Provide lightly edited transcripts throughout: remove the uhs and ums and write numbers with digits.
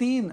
3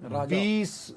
20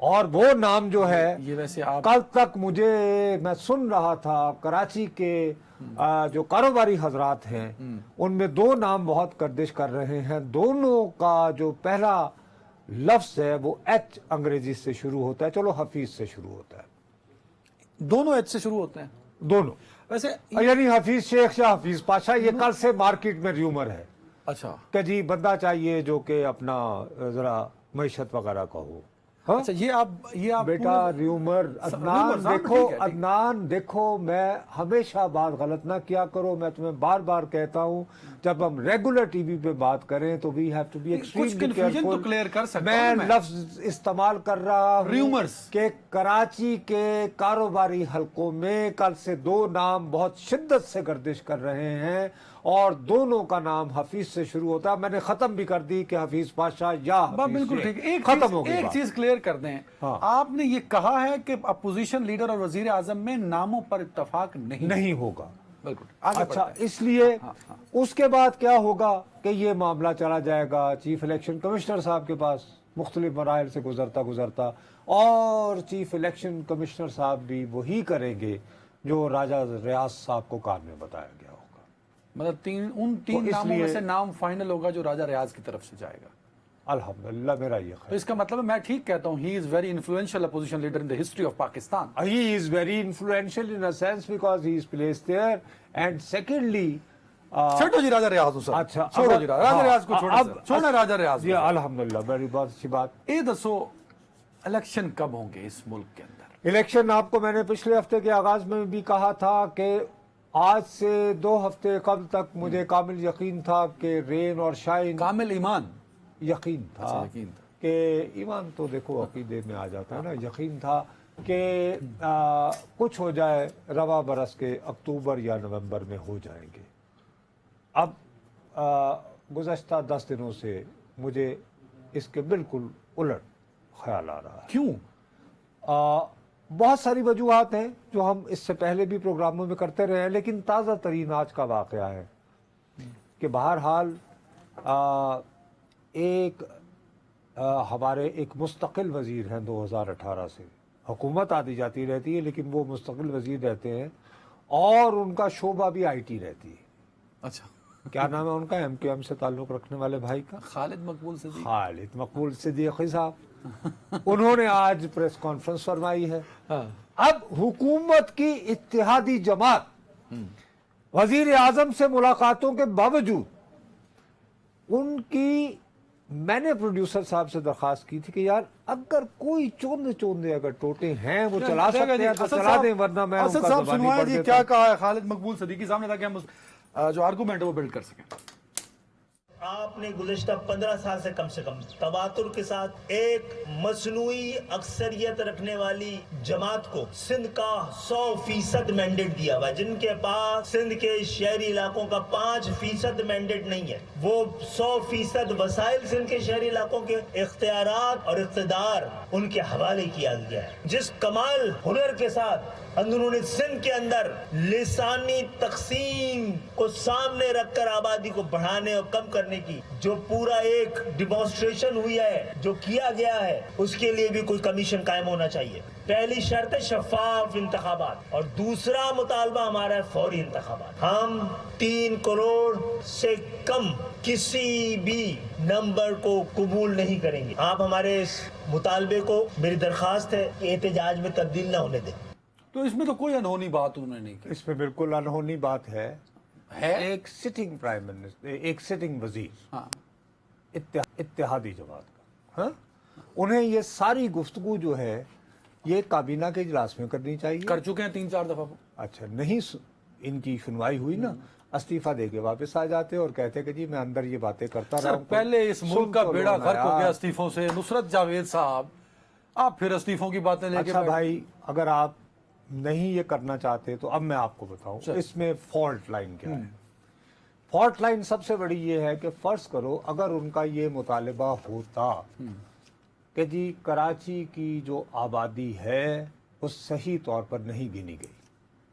اور وہ نام جو ہے یہ ویسے آپ کل تک میں سن رہا تھا کراچی کے جو کاروباری حضرات ہیں ان میں دو نام بہت گردش کر رہے ہیں. دونوں کا جو پہلا لفظ ہے وہ ایچ انگریزی سے شروع ہوتا ہے. چلو حفیظ سے شروع ہوتا ہے. دونوں ایچ سے شروع ہوتے ہیں دونوں ویسے. یعنی حفیظ شیخ یا حفیظ پاشا. یہ کل سے مارکیٹ میں ریومر ہے اچھا کہ جی بندہ چاہیے جو کہ اپنا ذرا معیشت وغیرہ کا ہو. ہاں اچھا یہ آپ بیٹا ریومر. عدنان دیکھو میں ہمیشہ بات غلط نہ کیا کرو. میں تمہیں بار بار کہتا ہوں جب ہم ریگولر ٹی وی پہ بات کریں تو we have to be extremely careful. Clear کر سکتا میں ہوں لفظ استعمال کر رہا ہوں ریومرز کہ کراچی کے کاروباری حلقوں میں کل سے دو نام بہت شدت سے گردش کر رہے ہیں اور دونوں کا نام حفیظ سے شروع ہوتا ہے. میں نے ختم بھی کر دی کہ حفیظ پاشا یا بالکل ٹھیک. ختم ہو گئی. ایک چیز کلیئر کر دیں. آپ نے یہ کہا ہے کہ اپوزیشن لیڈر اور وزیر اعظم میں ناموں پر اتفاق نہیں ہوگا. بالکل. اچھا اس لیے اس کے بعد کیا ہوگا کہ یہ معاملہ چلا جائے گا چیف الیکشن کمشنر صاحب کے پاس مختلف مراحل سے گزرتا اور چیف الیکشن کمشنر صاحب بھی وہی کریں گے جو راجہ ریاض صاحب کو کار میں بتایا گیا ہوگا. مطلب ان تین ناموں میں سے نام فائنل ہوگا جو راجہ ریاض کی طرف سے جائے گا. الحمدللہ میرا یہ خیال. تو اس کا مطلب میں ٹھیک کہتا ہوں he is very influential opposition leader in the history of Pakistan. He is very influential in a sense because he is placed there and secondly چھوڑو جی راجہ ریاض. اچھا چھوڑو جی راجہ ریاض کو چھوڑنا راجہ ریاض. جی الحمدللہ بڑی بہت اچھی بات. یہ دسو الیکشن کب ہوں گے اس ملک کے اندر؟ الیکشن آپ کو میں نے پچھلے ہفتے کے آغاز میں بھی کہا تھا کہ آج سے 2 ہفتے قبل تک مجھے کامل یقین تھا کہ رین اور شائن. کامل ایمان یقین تھا کہ ایمان تو دیکھو عقیدے میں آ جاتا ہے نا. یقین تھا کہ کچھ ہو جائے رواں برس کے اکتوبر یا نومبر میں ہو جائیں گے. اب گزشتہ 10 دنوں سے مجھے اس کے بالکل الٹ خیال آ رہا ہے. کیوں؟ بہت ساری وجوہات ہیں جو ہم اس سے پہلے بھی پروگراموں میں کرتے رہے ہیں لیکن تازہ ترین آج کا واقعہ ہے کہ بہرحال ہمارے ایک مستقل وزیر ہیں 2018 سے. حکومت آتی جاتی رہتی ہے لیکن وہ مستقل وزیر رہتے ہیں اور ان کا شعبہ بھی آئی ٹی رہتی ہے. اچھا کیا نام ہے ان کا؟ MQM سے تعلق رکھنے والے بھائی کا خالد مقبول صدیقی. خالد مقبول صدیقی صاحب. انہوں نے آج پریس کانفرنس فرمائی ہے. اب حکومت کی اتحادی جماعت وزیر اعظم سے ملاقاتوں کے باوجود ان کی میں نے پروڈیوسر صاحب سے درخواست کی تھی کہ یار اگر کوئی چوندے اگر ٹوٹے ہیں وہ چلا سکتے ہیں تو چلا دیں ورنہ میں ان کا زبانی پڑھ دیتا ہوں. کیا کہا ہے خالد مقبول صدیقی صاحب نے تاکہ ہم جو آرگومنٹ ہے وہ بلڈ کر سکیں. آپ نے گزشتہ 15 سال سے کم تواتر کے ساتھ ایک مصنوعی اکثریت رکھنے والی جماعت کو سندھ کا 100% مینڈیٹ دیا ہوا ہے. جن کے پاس سندھ کے شہری علاقوں کا 5% مینڈیٹ نہیں ہے. وہ 100% وسائل سندھ کے شہری علاقوں کے اختیارات اور اقتدار ان کے حوالے کیا گیا ہے. جس کمال ہنر کے ساتھ اندرون سندھ کے اندر لسانی تقسیم کو سامنے رکھ کر آبادی کو بڑھانے اور کم کرنے کی جو پورا ایک ڈیمانسٹریشن ہوئی ہے جو کیا گیا ہے اس کے لیے بھی کوئی کمیشن قائم ہونا چاہیے. پہلی شرط ہے شفاف انتخابات اور دوسرا مطالبہ ہمارا ہے فوری انتخابات. ہم 3 کروڑ سے کم کسی بھی نمبر کو قبول نہیں کریں گے. آپ ہمارے اس مطالبے کو میری درخواست ہے کہ احتجاج میں تبدیل نہ ہونے دیں. تو اس میں تو کوئی انہونی بات انہوں نے نہیں کی. اس میں بالکل انہونی بات ہے. ایک سٹنگ پرائم منسٹر ایک سٹنگ وزیر اتحادی جماعت کا انہیں یہ ساری گفتگو جو ہے یہ کابینہ کے اجلاس میں کرنی چاہیے. کر چکے ہیں 3-4 دفعہ. اچھا نہیں ان کی سنوائی ہوئی نا استعفیٰ دے کے واپس آ جاتے اور کہتے کہ جی میں اندر یہ باتیں کرتا رہا ہوں. پہلے اس ملک کا بیڑا غرق ہو گیا استعفوں سے. نصرت جاوید صاحب آپ پھر استعفوں کی باتیں لے کے. اچھا بھائی اگر آپ نہیں یہ کرنا چاہتے تو اب میں آپ کو بتاؤں اس میں فالٹ لائن کیا ہے. فالٹ لائن سب سے بڑی یہ ہے کہ فرض کرو اگر ان کا یہ مطالبہ ہوتا کہ جی کراچی کی جو آبادی ہے وہ صحیح طور پر نہیں گنی گئی.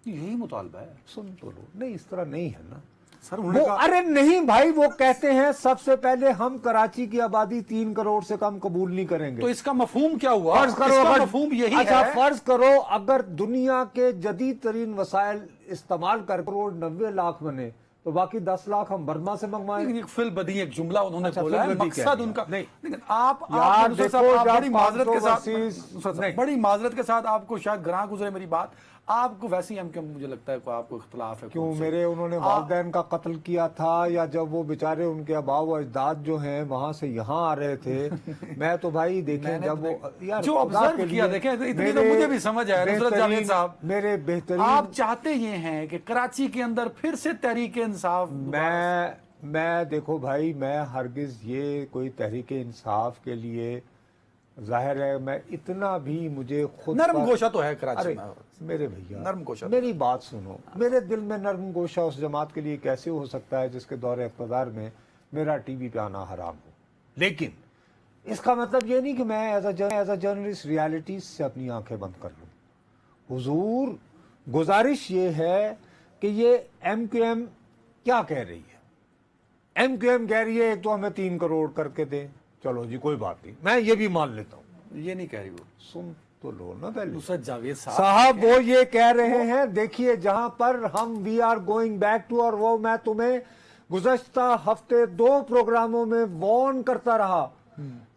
یہی مطالبہ ہے. سن تو لو نہیں اس طرح نہیں ہے نا. سر انہوں نے وہ کہا ارے نہیں بھائی، وہ کہتے ہیں سب سے پہلے ہم کراچی کی آبادی 3 کروڑ سے کم قبول نہیں کریں گے. تو اس کا مفہوم کیا ہوا؟ فرض کرو اس کا اگر مفہوم یہی اچھا ہے. فرض کرو اگر دنیا کے جدید ترین وسائل استعمال کر کروڑ 90 لاکھ بنے تو باقی 10 لاکھ ہم برما سے منگوائیں. لیکن ایک فل بدی ایک جملہ انہوں نے بولا ہے، فل بدی کہہ مقصد دیا. ان کا نہیں. لیکن آپ یار نصرت دیکھو، صاحب، آپ جب بڑی معذرت کے ساتھ controversies- بڑی معذرت کے ساتھ آپ کو شاید گراں گزرے میری بات، آپ کو ویسے ہی ہم مجھے لگتا ہے کہ آپ کو اختلاف ہے. کیوں میرے انہوں نے والدین کا قتل کیا تھا، یا جب وہ بیچارے ان کے آباء و اجداد جو ہیں وہاں سے یہاں آ رہے تھے، میں تو بھائی دیکھیں جب وہ جو آبزرو کیا، دیکھیں اتنی تو مجھے بھی سمجھ آیا نصرت جاوید صاحب، میرے بہترین آپ چاہتے یہ ہیں کہ کراچی کے اندر پھر سے تحریک انصاف. میں دیکھو بھائی، میں ہرگز یہ کوئی تحریک انصاف کے لیے، ظاہر ہے میں اتنا بھی مجھے خود نرم گوشہ تو ہے کراچی ارے میں، میرے بھیا نرم گوشہ، میری بات سنو. میرے دل میں نرم گوشہ اس جماعت کے لیے کیسے ہو سکتا ہے جس کے دور اقتدار میں میرا ٹی وی پہ آنا حرام ہو. لیکن اس کا مطلب یہ نہیں کہ میں ایز اے جرنلسٹ ریالٹی سے اپنی آنکھیں بند کر لوں. حضور گزارش یہ ہے کہ یہ ایم کیو ایم کیا کہہ رہی ہے. ایم کیو ایم کہہ رہی ہے ایک تو ہمیں 3 کروڑ کر کے دیں، چلو جی کوئی بات نہیں، میں یہ بھی مان لیتا ہوں. یہ نہیں کہہ رہی وہ، سن تو لو نا پہلے. نصرت جاوید صاحب وہ یہ کہہ رہے ہیں، دیکھیے جہاں پر ہم we are going back to, اور وہ میں تمہیں گزشتہ ہفتے 2 پروگراموں میں وارن کرتا رہا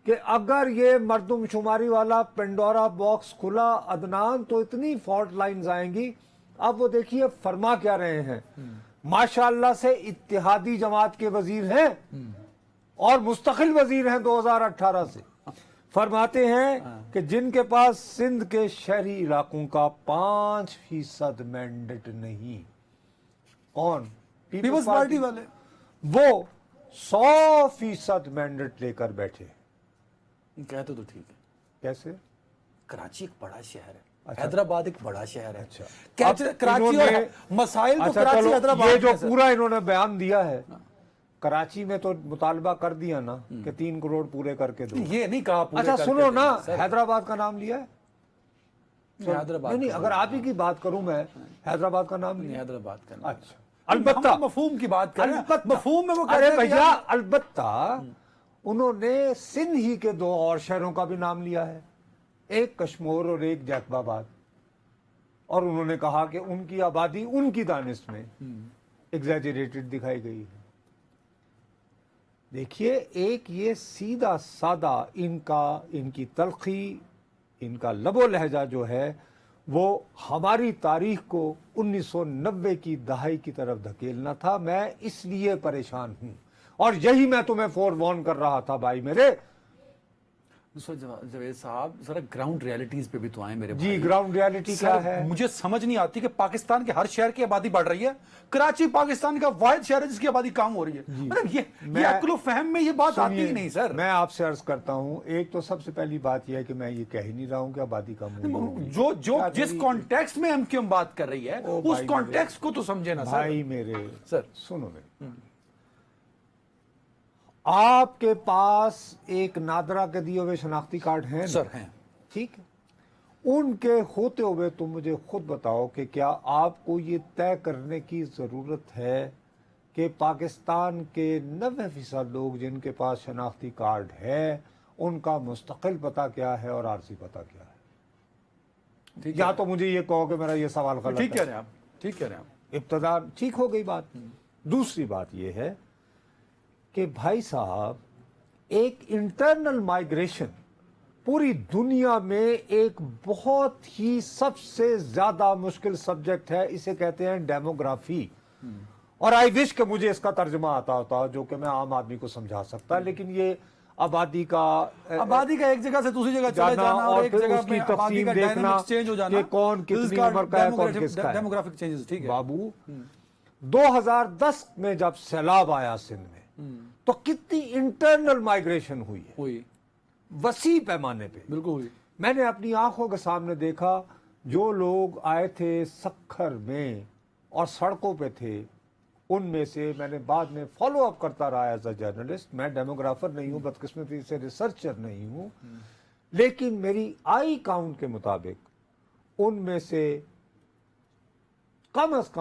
کہ اگر یہ مردم شماری والا پنڈورا باکس کھلا عدنان تو اتنی فالٹ لائنز آئیں گی. اب وہ دیکھیے فرما کیا رہے ہیں، ماشاءاللہ سے اتحادی جماعت کے وزیر ہیں اور مستقل وزیر ہیں 2018 سے. فرماتے ہیں کہ جن کے پاس سندھ کے شہری علاقوں کا 5% مینڈیٹ نہیں، کون؟ پیپلز پارٹی والے، وہ 100% مینڈیٹ لے کر بیٹھے. کہتے تو ٹھیک ہے. کیسے؟ کراچی ایک بڑا شہر ہے، حیدرآباد ایک بڑا شہر ہے. اب کراچی اور مسائل تو کراچی حیدرآباد، یہ جو پورا انہوں نے بیان دیا ہے، کراچی میں تو مطالبہ کر دیا نا کہ 3 کروڑ پورے کر کے دو. یہ نہیں کہا پورے اچھا کر کے سنو نا، دیں. حیدرآباد کا نام لیا ہے؟ حیدرآباد نہیں اگر آپ ہی کی بات کروں میں، حیدرآباد کا نام لیا. حیدرآباد کا نام. اچھا البتہ ہم مفہوم کی بات کریں، مفہوم میں وہ ارے کہتے ہیں بھیا البتہ انہوں نے سندھ ہی کے 2 اور شہروں کا بھی نام لیا ہے، ایک کشمور اور ایک جیکب آباد، اور انہوں نے کہا کہ ان کی آبادی ان کی دانش میں ایگزیجریٹڈ دکھائی گئی ہے. دیکھیے ایک یہ سیدھا سادہ ان کی تلخی، ان کا لب و لہجہ جو ہے وہ ہماری تاریخ کو 1990 کی دہائی کی طرف دھکیلنا تھا. میں اس لیے پریشان ہوں اور یہی میں تمہیں فور وارن کر رہا تھا بھائی میرے. جاوید صاحب ذرا گراؤنڈ ریالٹیز پہ بھی تو آئیں میرے بھائی. جی گراؤنڈ ریالٹی کیا ہے؟ مجھے سمجھ نہیں آتی کہ پاکستان کے ہر شہر کی آبادی بڑھ رہی ہے، کراچی پاکستان کا واحد شہر ہے جس کی آبادی کم ہو رہی ہے. مطلب یہ عقل و فہم میں یہ بات آتی ہی نہیں سر. میں آپ سے عرض کرتا ہوں، ایک تو سب سے پہلی بات یہ ہے کہ میں یہ کہہ ہی نہیں رہا ہوں کہ آبادی کم ہوئی. جو جس کانٹیکسٹ میں ہم کیوں بات کر رہی ہے اس کانٹیکسٹ کو تو سمجھے نا سر. بھائی میرے سر سنو میرے، آپ کے پاس ایک نادرہ کے دیے ہوئے شناختی کارڈ ہیں سر ہیں، ٹھیک ہے، ان کے ہوتے ہوئے تم مجھے خود بتاؤ کہ کیا آپ کو یہ طے کرنے کی ضرورت ہے کہ پاکستان کے 90% لوگ جن کے پاس شناختی کارڈ ہے ان کا مستقل پتہ کیا ہے اور عارضی پتہ کیا ہے؟ یا تو مجھے یہ کہو کہ میرا یہ سوال غلط ہے. ٹھیک کہہ رہے ہیں آپ، ٹھیک کہہ رہے ہیں آپ. ابتدا ٹھیک ہو گئی بات. دوسری بات یہ ہے کہ بھائی صاحب ایک انٹرنل مائگریشن پوری دنیا میں ایک بہت ہی سب سے زیادہ مشکل سبجیکٹ ہے، اسے کہتے ہیں ڈیموگرافی. اور آئی وش کہ مجھے اس کا ترجمہ آتا ہوتا جو کہ میں عام آدمی کو سمجھا سکتا، لیکن یہ آبادی کا ایک جگہ سے دوسری جگہ چلے جانا اور ایک جگہ اس کی تقسیم دیکھنا کہ کون کتنی عمر کا ہے کون کس کا ہے. ڈیموگرافک چینجز ٹھیک ہے بابو 2010 میں جب سیلاب آیا سندھ میں تو کتنی انٹرنل مائگریشن ہوئی ہے، ہوئی وسیع پیمانے پہ. بالکل ہوئی. میں نے اپنی آنکھوں کے سامنے دیکھا جو لوگ آئے تھے سکھر میں اور سڑکوں پہ تھے، ان میں سے میں نے بعد میں فالو اپ کرتا رہا ایز اے جرنلسٹ. میں ڈیموگرافر نہیں ہوں، بدقسمتی سے ریسرچر نہیں ہوں، لیکن میری آئی کاؤنٹ کے مطابق ان میں سے کم از کم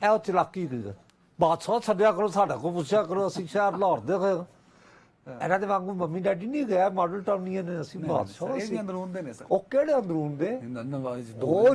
ਇਹ ਚਲਾਕੀ ਕੀ ਬਾਦਸ਼ਾਹ ਛੱਡਿਆ ਕਰੋ, ਸਾਡਾ ਕੋ ਪੁੱਛਿਆ ਕਰੋ, ਅਸੀਂ ਸ਼ਹਿਰ ਲਾਹੌਰ ਦੇ ਗਏ ਇਹਨਾਂ ਦੇ ਵਾਂਗੂ ਮੰਮੀ ਡੈਡੀ ਨਹੀਂ ਗਿਆ ਮਾਡਲ ਟਾਊਨੀਆਂ ਨੇ, ਅਸੀਂ ਬਾਦਸ਼ਾਹ ਇਹ ਸੀ। ਵੀ ਅੰਦਰੂਨ ਦੇ ਨੇ ਸਰ, ਉਹ ਕਿਹੜੇ ਅੰਦਰੂਨ ਦੇ? ਦੋ ਉਹ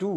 2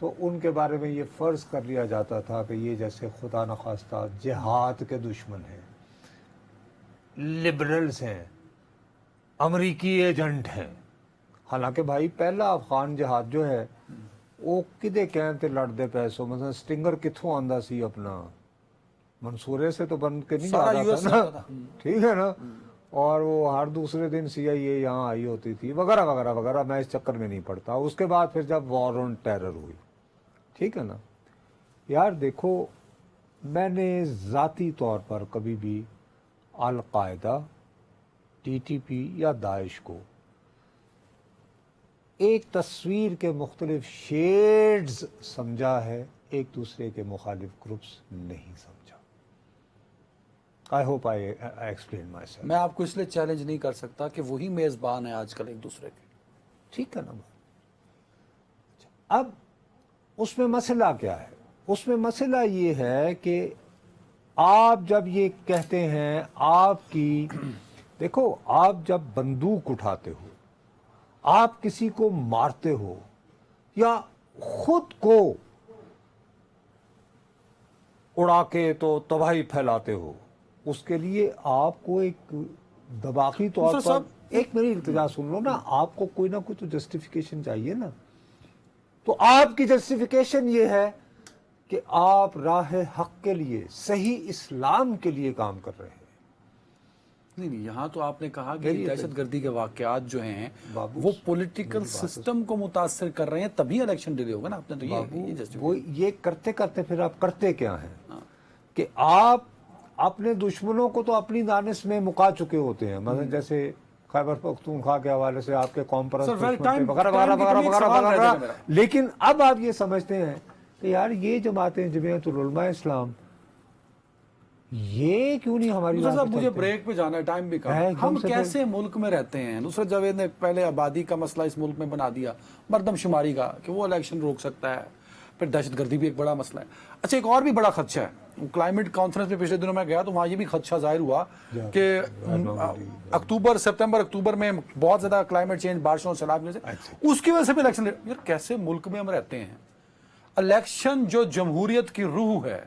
تو ان کے بارے میں یہ فرض کر لیا جاتا تھا کہ یہ جیسے خدا نخواستہ جہاد کے دشمن ہیں، لبرلز ہیں، امریکی ایجنٹ ہیں. حالانکہ بھائی پہلا افغان جہاد جو ہے وہ کدے کہتے لڑتے پیسوں مثلا سٹنگر کتوں آندا سی اپنا منصورے سے تو بن کے نہیں سارا جاتا US تھا سے نا، آتا تھا. ٹھیک ہے نا. اور وہ ہر دوسرے دن CIA یہاں آئی ہوتی تھی وغیرہ وغیرہ وغیرہ. میں اس چکر میں نہیں پڑتا. اس کے بعد پھر جب وار آن ٹیرر ہوئی، ٹھیک ہے نا. یار دیکھو، میں نے ذاتی طور پر کبھی بھی القاعدہ، TTP یا داعش کو ایک تصویر کے مختلف شیڈز سمجھا ہے، ایک دوسرے کے مخالف گروپس نہیں سمجھا. I hope I explain myself. میں آپ کو اس لیے چیلنج نہیں کر سکتا کہ وہی میزبان ہیں آج کل ایک دوسرے کے. ٹھیک ہے نا. اب اس میں مسئلہ کیا ہے؟ اس میں مسئلہ یہ ہے کہ آپ جب یہ کہتے ہیں آپ کی دیکھو، آپ جب بندوق اٹھاتے ہو، آپ کسی کو مارتے ہو یا خود کو اڑا کے تو تباہی پھیلاتے ہو، اس کے لیے آپ کو ایک دباغی طور سر پر صاحب، ایک میری التجا سن لو نا، آپ کو کوئی نہ کوئی تو جسٹیفیکیشن چاہیے نا. تو آپ کی جسٹیفیکیشن یہ ہے کہ آپ راہ حق کے لیے، صحیح اسلام کے لیے کام کر رہے ہیں. نہیں، یہاں تو آپ نے کہا کہ میری دہشت گردی کے واقعات جو ہیں بابو، وہ پولیٹیکل سسٹم کو متاثر کر رہے ہیں، تبھی الیکشن ڈیلے ہوگا نا. آپ نے تو یہ justify وہ یہ کرتے کرتے پھر آپ کرتے کیا ہیں کہ آپ اپنے دشمنوں کو تو اپنی دانش میں مکا چکے ہوتے ہیں. مثلا جیسے خیبر پختونخوا کے حوالے سے آپ کے قوم پرست Sir, well, دشمن تھے time- وغیرہ time وغیرہ کی وغیرہ کمی ایک وغیرہ سوال رہ وغیرہ. جائے گا میرا. لیکن اب آپ یہ سمجھتے ہیں کہ یار یہ جماعتیں جمعیت العلماء اسلام یہ کیوں نہیں ہماری نصرت راہ صاحب پہ مجھے چلتے؟ بریک پہ جانا ہے، ٹائم بھی کم ہے، ہے. ایک دم ہم سے کیسے ملک میں رہتے ہیں؟ نصرت جاوید نے پہلے آبادی کا مسئلہ اس ملک میں بنا دیا، مردم شماری کا، کہ وہ الیکشن روک سکتا ہے. پھر دہشت گردی بھی ایک بڑا مسئلہ ہے. اچھا، ایک اور بھی بڑا خدشہ ہے. کلائمیٹ کانفرنس میں پچھلے دنوں میں گیا تو وہاں یہ بھی خدشہ ظاہر ہوا کہ اکتوبر میں بہت زیادہ کلائمیٹ چینج، بارشوں اور سیلاب سے اس کی وجہ سے بھی الیکشن. یار کیسے ملک میں ہم رہتے ہیں؟ الیکشن جو جمہوریت کی روح ہے،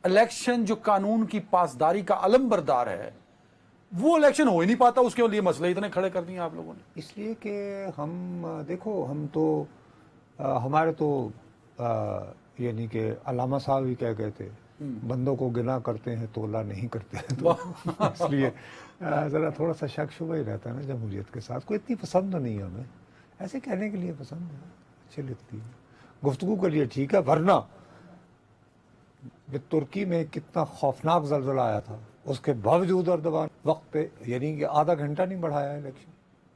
الیکشن جو قانون کی پاسداری کا علم بردار ہے، وہ الیکشن ہو ہی نہیں پاتا. اس کے لیے مسئلے اتنے کھڑے کر دیے آپ لوگوں نے. اس لیے کہ ہم دیکھو، ہم تو ہمارے تو یعنی کہ علامہ صاحب ہی کہہ گئے تھے، بندوں کو گنا کرتے ہیں تولا نہیں کرتے ہیں. تو اس لیے ذرا تھوڑا سا شک شبہ ہی رہتا ہے نا جمہوریت کے ساتھ. کوئی اتنی پسند تو نہیں ہے ہمیں، ایسے کہنے کے لیے پسند ہے، اچھی لگتی ہے، گفتگو کے لیے ٹھیک ہے. ورنہ ترکی میں کتنا خوفناک زلزلہ آیا تھا، اس کے باوجود اردوان وقت پہ یعنی کہ آدھا گھنٹہ نہیں بڑھایا الیکشن.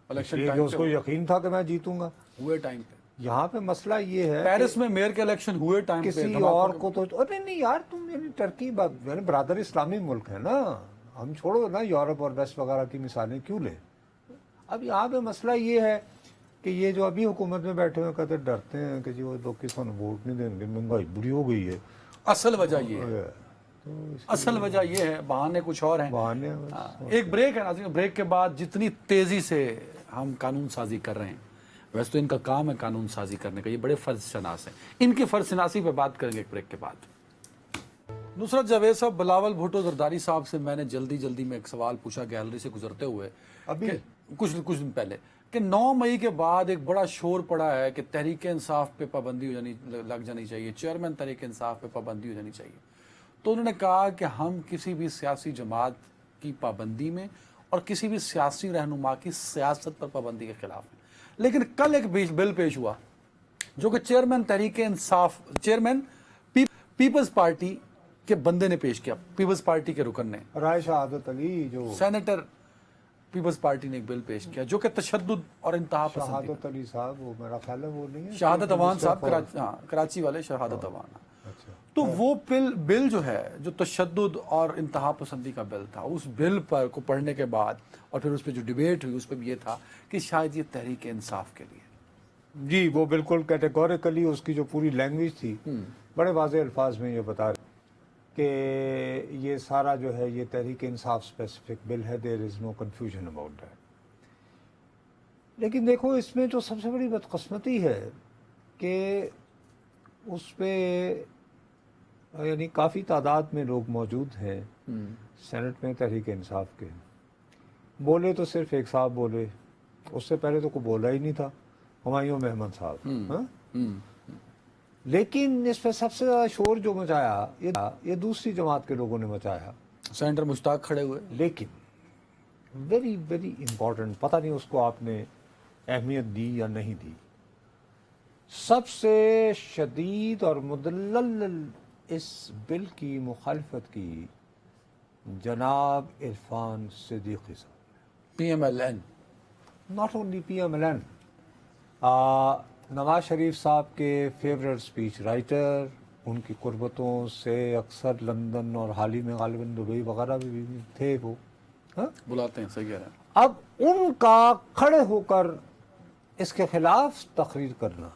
الیکشن اس کو یقین تھا کہ میں جیتوں گا. ہوئے ٹائم پہ یہاں پہ مسئلہ یہ ہے پیرس میں میئر کے الیکشن ہوئے ٹائم پہ کسی اور کو تو نہیں یار، تم یعنی ٹرکی یعنی برادر اسلامی ملک ہے نا، ہم چھوڑو نا یورپ اور ویسٹ وغیرہ کی مثالیں کیوں لیں. اب یہاں پہ مسئلہ یہ ہے کہ یہ جو ابھی حکومت میں بیٹھے ہوئے کہتے ڈرتے ہیں کہ جی وہ لوگ کسان ووٹ نہیں دیں گے، مہنگائی بڑی ہو گئی ہے. اصل وجہ یہ ہے، اصل وجہ یہ ہے، بہانے کچھ اور ہیں. بہانے ایک بریک ہے ناظرین. بریک کے بعد جتنی تیزی سے ہم قانون سازی کر رہے ہیں، ویسے تو ان کا کام ہے قانون سازی کرنے کا، یہ بڑے فرض شناس ہیں، ان کی فرض شناسی پہ بات کریں گے ایک بریک کے بعد. نصرت جاوید صاحب، بلاول بھٹو زرداری صاحب سے میں نے جلدی میں ایک سوال پوچھا گیلری سے گزرتے ہوئے ابھی کچھ دن پہلے کہ 9 مئی کے بعد ایک بڑا شور پڑا ہے کہ تحریک انصاف پہ پابندی لگ جانی چاہیے، چیئرمین تحریک انصاف پہ پابندی ہو جانی چاہیے. تو انہوں نے کہا کہ ہم کسی بھی سیاسی جماعت کی پابندی میں اور کسی بھی سیاسی رہنما کی سیاست پر پابندی کے خلاف ہیں. لیکن کل ایک بل پیش ہوا جو کہ chairman Tehreek Insaf, chairman Peoples party کے بندے نے پیش کیا، پیپلز پارٹی کے رکن نے، رائے شہادت علی، جو سینیٹر پیپلز پارٹی نے ایک بل پیش کیا جو کہ تشدد اور انتہا پسندی. شہادت علی صاحب، وہ میرا خیال ہے وہ نہیں ہے، شہادت اوان صاحب، کراچی والے شہادت اوان. تو وہ بل جو ہے، جو تشدد اور انتہا پسندی کا بل تھا، اس بل پر کو پڑھنے کے بعد اور پھر اس پہ جو ڈیبیٹ ہوئی، اس پہ بھی یہ تھا کہ شاید یہ تحریک انصاف کے لیے. جی وہ بالکل کیٹیگوریکلی اس کی جو پوری لینگویج تھی بڑے واضح الفاظ میں یہ بتا رہے کہ یہ سارا جو ہے یہ تحریک انصاف اسپیسیفک بل ہے، دیر از نو کنفیوژن اباؤٹ دیٹ. لیکن دیکھو اس میں جو سب سے بڑی بدقسمتی ہے کہ اس پہ یعنی کافی تعداد میں لوگ موجود ہیں سینٹ میں تحریک انصاف کے. بولے تو صرف ایک صاحب بولے, اس سے پہلے تو کوئی بولا ہی نہیں تھا, ہمایوں محمد صاحب. لیکن اس پہ سب سے زیادہ شور جو مچایا یہ دوسری جماعت کے لوگوں نے مچایا, سینٹر مشتاق کھڑے ہوئے. لیکن ویری ویری امپورٹنٹ, پتہ نہیں اس کو آپ نے اہمیت دی یا نہیں دی, سب سے شدید اور مدلل اس بل کی مخالفت کی جناب عرفان صدیقی صاحب, PMLN. Not only PMLN, Nawaz Sharif صاحب کے فیورٹ اسپیچ رائٹر, ان کی قربتوں سے اکثر لندن اور حال ہی میں غالباً دبئی وغیرہ بھی تھے وہ, بلاتے ہیں, صحیح کہہ رہے ہیں. اب ان کا کھڑے ہو کر اس کے خلاف تقریر کرنا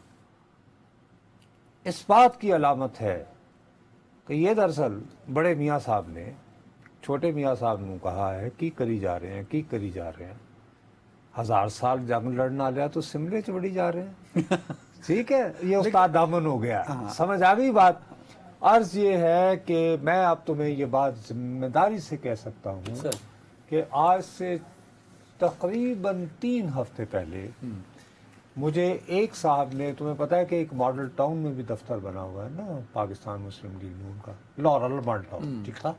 اس بات کی علامت ہے کہ یہ دراصل بڑے میاں صاحب نے چھوٹے میاں صاحب نے کہا ہے کی کری جا رہے ہیں, 1000 سال جنگ لڑنا لیا تو سملے چڑی جا رہے ہیں. ٹھیک ہے, یہ استاد دامن ہو گیا, سمجھ آ گئی بات. عرض یہ ہے کہ میں اب تمہیں یہ بات ذمہ داری سے کہہ سکتا ہوں کہ آج سے تقریباً 3 ہفتے پہلے مجھے ایک صاحب نے, تمہیں پتا ہے کہ ایک ماڈل ٹاؤن میں بھی دفتر بنا ہوا ہے نا پاکستان مسلم لیگ نون کا, لورل ماڈل ٹاؤن, ٹھیک تھا,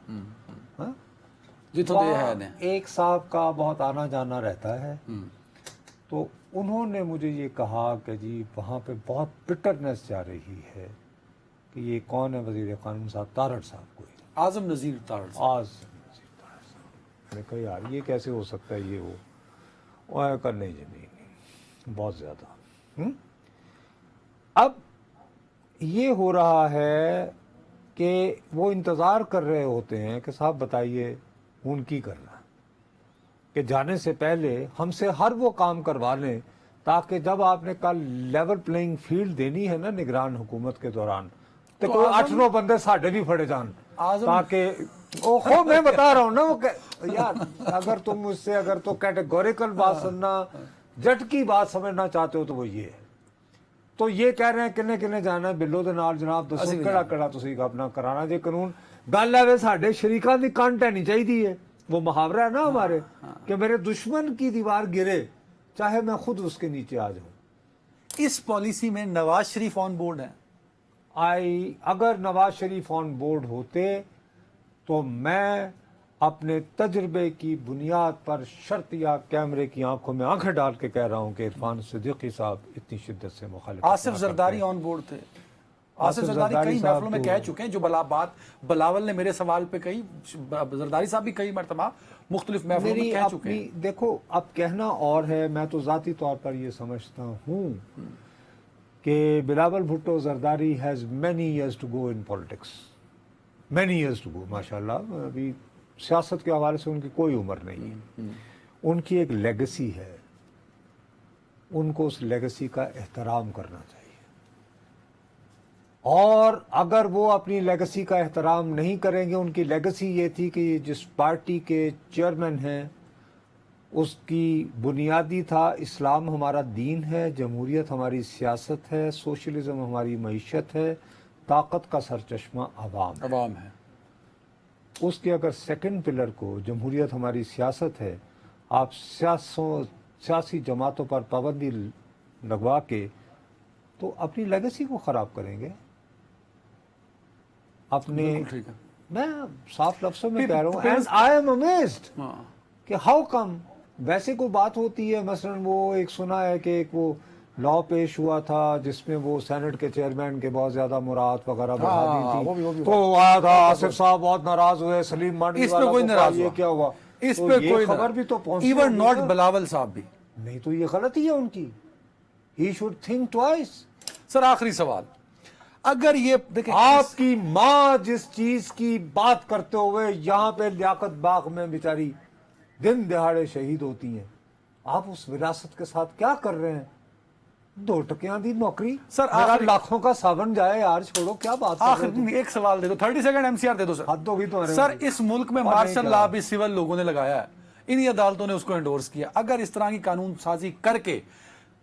ایک صاحب کا بہت آنا جانا رہتا ہے. تو انہوں نے مجھے یہ کہا کہ جی وہاں پہ بہت بٹرنس جا رہی ہے کہ یہ کون ہے وزیر قانون صاحب, تارڑ صاحب کوئی, اعظم نذیر تارڑ صاحب. میں نے کہا یار یہ کیسے ہو سکتا ہے, یہ وہ کر نہیں بہت زیادہ. اب یہ ہو رہا ہے کہ وہ انتظار کر رہے ہوتے ہیں کہ صاحب بتائیے ان کی کرنا, کہ جانے سے پہلے ہم سے ہر وہ کام کروا لیں تاکہ جب آپ نے کل لیول پلینگ فیلڈ دینی ہے نا نگران حکومت کے دوران, تو کوئی 8-9 بندے ساڑھے بھی پھڑے جان, تاکہ میں بتا رہا ہوں نا یار, اگر تم مجھ سے اگر تو کیٹیگوریکل بات سننا, جٹ کی بات سمجھنا چاہتے ہو تو وہ یہ ہے. تو یہ کہہ رہے ہیں کنے جانا بلو دے نال جناب دسو کہڑا تسی اپنا کرانا جے قانون. گل ہے ساڈے شریکاں دی کنٹ ہونی چاہیے, وہ محاورہ ہے نا ہمارے کہ میرے دشمن کی دیوار گرے چاہے میں خود اس کے نیچے آ جاؤں. اس پالیسی میں نواز شریف آن بورڈ ہیں. اگر نواز شریف آن بورڈ ہوتے تو میں اپنے تجربے کی بنیاد پر شرطیہ کیمرے کی آنکھوں میں آنکھیں ڈال کے کہہ رہا ہوں کہ عرفان صدیقی صاحب اتنی شدت سے مخالف. آصف زرداری آن بورڈ تھے. آصف زرداری کئی محفلوں میں کہہ چکے ہیں جو بات بلاول نے میرے سوال پہ کہی, زرداری صاحب بھی کئی مرتبہ مختلف محفلوں میں کہہ چکے ہیں. دیکھو اب کہنا اور ہے, میں تو ذاتی طور پر یہ سمجھتا ہوں کہ Bilawal Bhutto Zardari has many years to go in politics, many years to go. ماشاء اللہ ابھی سیاست کے حوالے سے ان کی کوئی عمر نہیں ہے, ان کی ایک لیگسی ہے, ان کو اس لیگسی کا احترام کرنا چاہیے. اور اگر وہ اپنی لیگسی کا احترام نہیں کریں گے, ان کی لیگسی یہ تھی کہ جس پارٹی کے چیئرمین ہیں اس کی بنیادی تھا اسلام ہمارا دین ہے, جمہوریت ہماری سیاست ہے, سوشلزم ہماری معیشت ہے, طاقت کا سرچشمہ عوام ہے. اس کے اگر سیکنڈ پلر کو جمہوریت ہماری سیاست ہے, آپ سیاسی جماعتوں پر پابندی لگوا کے تو اپنی لیگسی کو خراب کریں گے. میں صاف لفظوں میں کہہ رہا ہوں, اینڈ آئی ایم امیزڈ کہ ہاؤ کم. ویسے کوئی بات ہوتی ہے, مثلا وہ ایک سنا ہے کہ ایک وہ لا پیش ہوا تھا جس میں وہ سینٹ کے چیئرمین کے بہت زیادہ مراعات وغیرہ بڑھا دی تھی, تو آیا تھا آصف صاحب بہت ناراض ہوئے, سلیم مانڈی والا کوئی ناراض یہ کیا ہوا, اس پہ کوئی خبر بھی تو پہنچی, ایون ناٹ بلاول صاحب بھی نہیں, تو یہ غلطی ہے ان کی. He should think twice. سر آخری سوال, اگر یہ دیکھیں آپ کی ماں جس چیز کی بات کرتے ہوئے یہاں پہ لیاقت باغ میں بیچاری دن دہاڑے شہید ہوتی ہیں, آپ اس وراثت کے ساتھ کیا کر رہے ہیں؟ 2 ٹکیاں دی نوکری, سر لاکھوں کا ساون جائے یار, چھوڑو کیا بات. ایک سوال دے دو, 30 سیکنڈ MCR دے دو سر. حد ہوگی تو سر اس ملک میں مارشل لا بھی سول لوگوں نے لگایا ہے, انہی عدالتوں نے اس کو انڈورس کیا. اگر اس طرح کی قانون سازی کر کے